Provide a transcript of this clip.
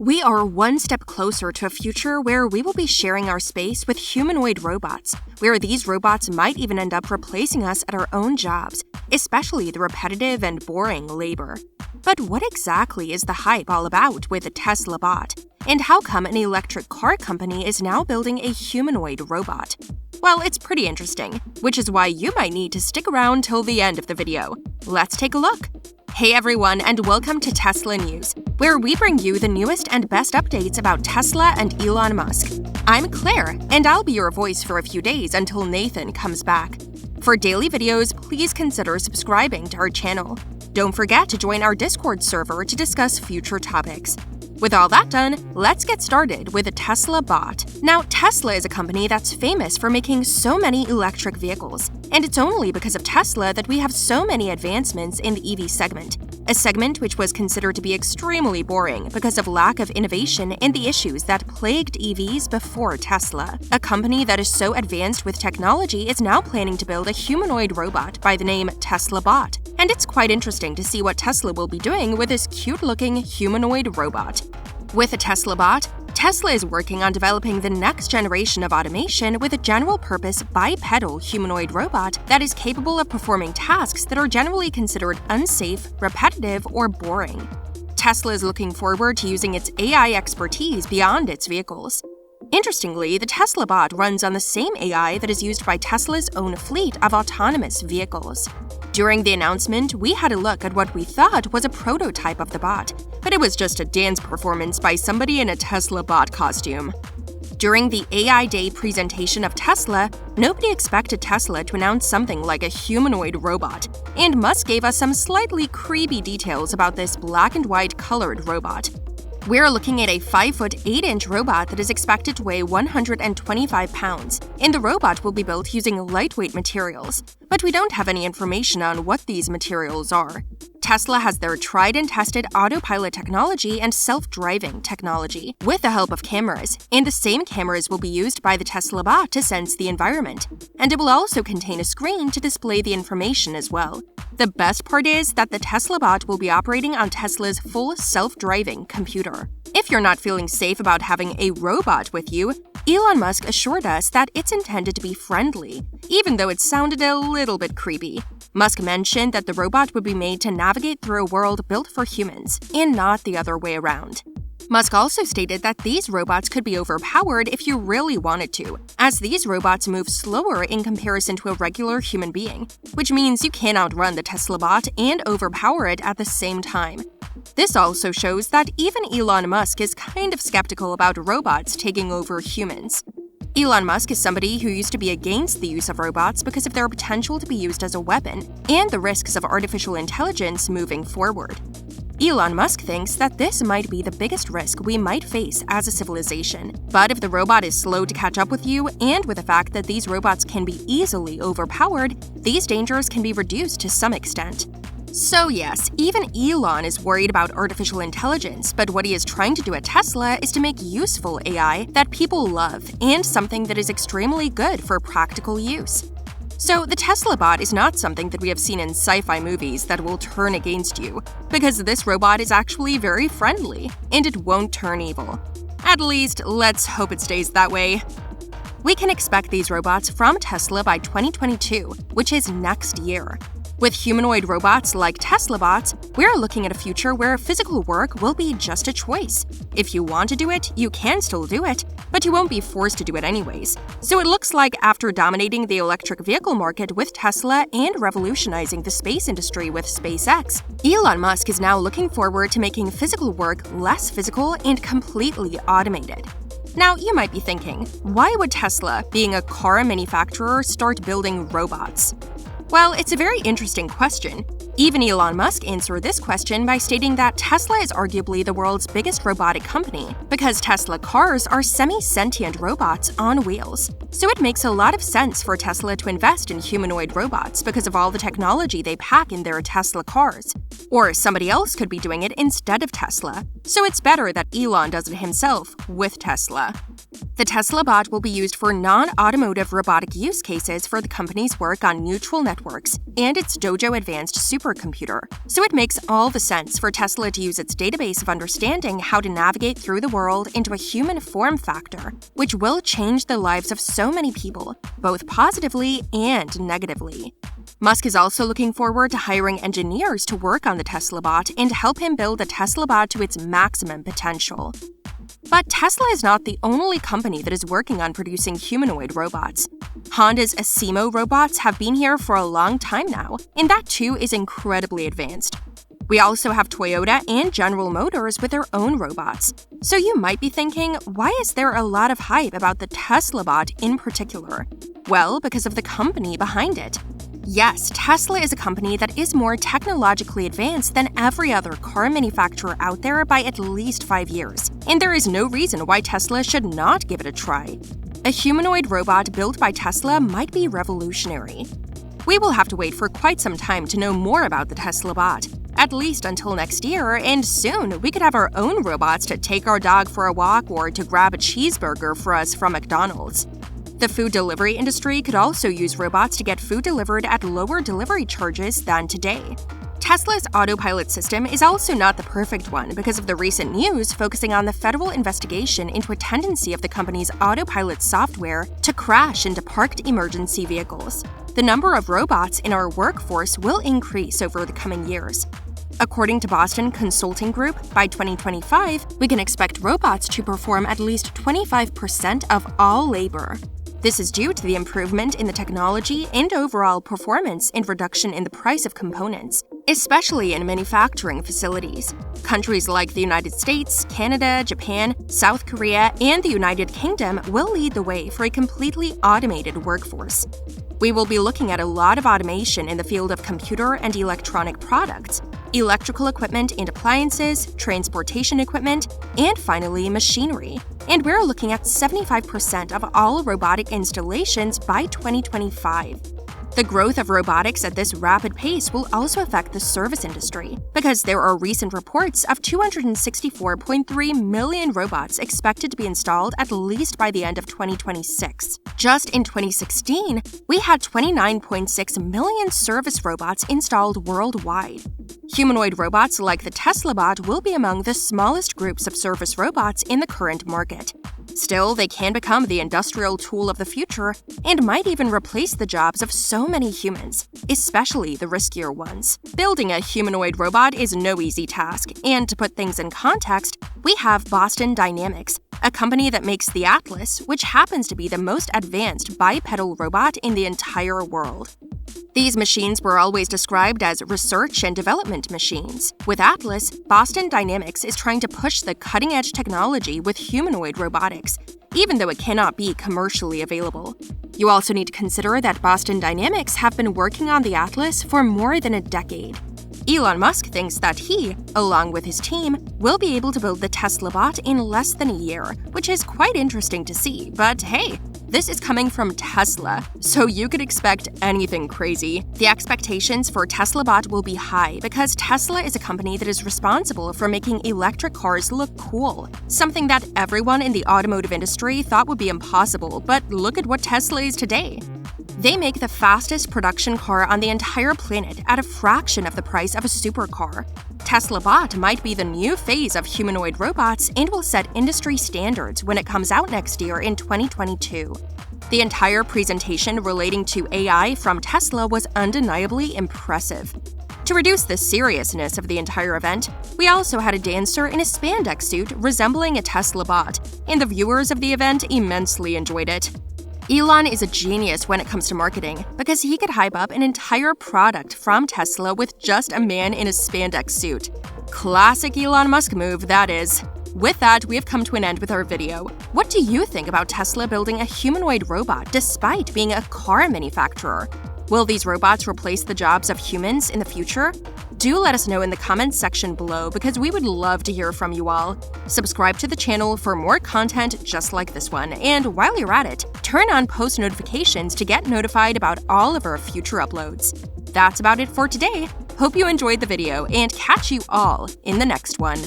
We are one step closer to a future where we will be sharing our space with humanoid robots, where these robots might even end up replacing us at our own jobs, especially the repetitive and boring labor. But what exactly is the hype all about with the Tesla bot? And how come an electric car company is now building a humanoid robot? Well, it's pretty interesting, which is why you might need to stick around till the end of the video. Let's take a look. Hey everyone, and welcome to Tesla News, where we bring you the newest and best updates about Tesla and Elon Musk. I'm Claire, and I'll be your voice for a few days until Nathan comes back. For daily videos, please consider subscribing to our channel. Don't forget to join our Discord server to discuss future topics. With all that done, let's get started with the Tesla bot. Now, Tesla is a company that's famous for making so many electric vehicles, and it's only because of Tesla that we have so many advancements in the EV segment, a segment which was considered to be extremely boring because of lack of innovation and the issues that plagued EVs before Tesla. A company that is so advanced with technology is now planning to build a humanoid robot by the name Tesla Bot, and it's quite interesting to see what Tesla will be doing with this cute-looking humanoid robot. With a Tesla bot, Tesla is working on developing the next generation of automation with a general-purpose bipedal humanoid robot that is capable of performing tasks that are generally considered unsafe, repetitive, or boring. Tesla is looking forward to using its AI expertise beyond its vehicles. Interestingly, the Tesla bot runs on the same AI that is used by Tesla's own fleet of autonomous vehicles. During the announcement, we had a look at what we thought was a prototype of the bot, but it was just a dance performance by somebody in a Tesla bot costume. During the AI Day presentation of Tesla, nobody expected Tesla to announce something like a humanoid robot, and Musk gave us some slightly creepy details about this black and white colored robot. We're looking at a 5-foot 8-inch robot that is expected to weigh 125 pounds, and the robot will be built using lightweight materials, but we don't have any information on what these materials are. Tesla has their tried and tested autopilot technology and self-driving technology with the help of cameras, and the same cameras will be used by the Tesla bot to sense the environment, and it will also contain a screen to display the information as well. The best part is that the Tesla bot will be operating on Tesla's full self-driving computer. If you're not feeling safe about having a robot with you, Elon Musk assured us that it's intended to be friendly, even though it sounded a little bit creepy. Musk mentioned that the robot would be made to navigate through a world built for humans, and not the other way around. Musk also stated that these robots could be overpowered if you really wanted to, as these robots move slower in comparison to a regular human being, which means you can outrun the Tesla bot and overpower it at the same time. This also shows that even Elon Musk is kind of skeptical about robots taking over humans. Elon Musk is somebody who used to be against the use of robots because of their potential to be used as a weapon and the risks of artificial intelligence moving forward. Elon Musk thinks that this might be the biggest risk we might face as a civilization. But if the robot is slow to catch up with you, and with the fact that these robots can be easily overpowered, these dangers can be reduced to some extent. So yes, even Elon is worried about artificial intelligence, but what he is trying to do at Tesla is to make useful AI that people love and something that is extremely good for practical use. So the Tesla bot is not something that we have seen in sci-fi movies that will turn against you, because this robot is actually very friendly, and it won't turn evil. At least, let's hope it stays that way. We can expect these robots from Tesla by 2022, which is next year. With humanoid robots like Tesla bots, we're looking at a future where physical work will be just a choice. If you want to do it, you can still do it, but you won't be forced to do it anyways. So it looks like after dominating the electric vehicle market with Tesla and revolutionizing the space industry with SpaceX, Elon Musk is now looking forward to making physical work less physical and completely automated. Now, you might be thinking, why would Tesla, being a car manufacturer, start building robots? Well, it's a very interesting question. Even Elon Musk answered this question by stating that Tesla is arguably the world's biggest robotic company because Tesla cars are semi-sentient robots on wheels. So it makes a lot of sense for Tesla to invest in humanoid robots because of all the technology they pack in their Tesla cars. Or somebody else could be doing it instead of Tesla. So it's better that Elon does it himself with Tesla. The Tesla bot will be used for non-automotive robotic use cases for the company's work on neural networks and its Dojo advanced supercomputer. So it makes all the sense for Tesla to use its database of understanding how to navigate through the world into a human form factor, which will change the lives of so many people, both positively and negatively. Musk is also looking forward to hiring engineers to work on the Tesla bot and help him build the Tesla bot to its maximum potential. But Tesla is not the only company that is working on producing humanoid robots. Honda's Asimo robots have been here for a long time now, and that too is incredibly advanced. We also have Toyota and General Motors with their own robots. So you might be thinking, why is there a lot of hype about the Tesla bot in particular? Well, because of the company behind it. Yes, Tesla is a company that is more technologically advanced than every other car manufacturer out there by at least 5 years, and there is no reason why Tesla should not give it a try. A humanoid robot built by Tesla might be revolutionary. We will have to wait for quite some time to know more about the Tesla bot, at least until next year, and soon we could have our own robots to take our dog for a walk or to grab a cheeseburger for us from McDonald's. The food delivery industry could also use robots to get food delivered at lower delivery charges than today. Tesla's autopilot system is also not the perfect one because of the recent news focusing on the federal investigation into a tendency of the company's autopilot software to crash into parked emergency vehicles. The number of robots in our workforce will increase over the coming years. According to Boston Consulting Group, by 2025, we can expect robots to perform at least 25% of all labor. This is due to the improvement in the technology and overall performance and reduction in the price of components, especially in manufacturing facilities. Countries like the United States, Canada, Japan, South Korea, and the United Kingdom will lead the way for a completely automated workforce. We will be looking at a lot of automation in the field of computer and electronic products, electrical equipment and appliances, transportation equipment, and finally, machinery. And we're looking at 75% of all robotic installations by 2025. The growth of robotics at this rapid pace will also affect the service industry, because there are recent reports of 264.3 million robots expected to be installed at least by the end of 2026. Just in 2016, we had 29.6 million service robots installed worldwide. Humanoid robots like the Tesla bot will be among the smallest groups of service robots in the current market. Still, they can become the industrial tool of the future and might even replace the jobs of so many humans, especially the riskier ones. Building a humanoid robot is no easy task, and to put things in context, we have Boston Dynamics, a company that makes the Atlas, which happens to be the most advanced bipedal robot in the entire world. These machines were always described as research and development machines. With Atlas, Boston Dynamics is trying to push the cutting-edge technology with humanoid robotics, even though it cannot be commercially available. You also need to consider that Boston Dynamics have been working on the Atlas for more than a decade. Elon Musk thinks that he, along with his team, will be able to build the Tesla bot in less than a year, which is quite interesting to see, but hey, this is coming from Tesla, so you could expect anything crazy. The expectations for Tesla bot will be high because Tesla is a company that is responsible for making electric cars look cool, something that everyone in the automotive industry thought would be impossible, but look at what Tesla is today. They make the fastest production car on the entire planet at a fraction of the price of a supercar. Tesla bot might be the new phase of humanoid robots and will set industry standards when it comes out next year in 2022. The entire presentation relating to AI from Tesla was undeniably impressive. To reduce the seriousness of the entire event, we also had a dancer in a spandex suit resembling a Tesla bot, and the viewers of the event immensely enjoyed it. Elon is a genius when it comes to marketing because he could hype up an entire product from Tesla with just a man in a spandex suit. Classic Elon Musk move, that is. With that, we have come to an end with our video. What do you think about Tesla building a humanoid robot despite being a car manufacturer? Will these robots replace the jobs of humans in the future? Do let us know in the comments section below because we would love to hear from you all. Subscribe to the channel for more content just like this one, and while you're at it, turn on post notifications to get notified about all of our future uploads. That's about it for today. Hope you enjoyed the video, and catch you all in the next one.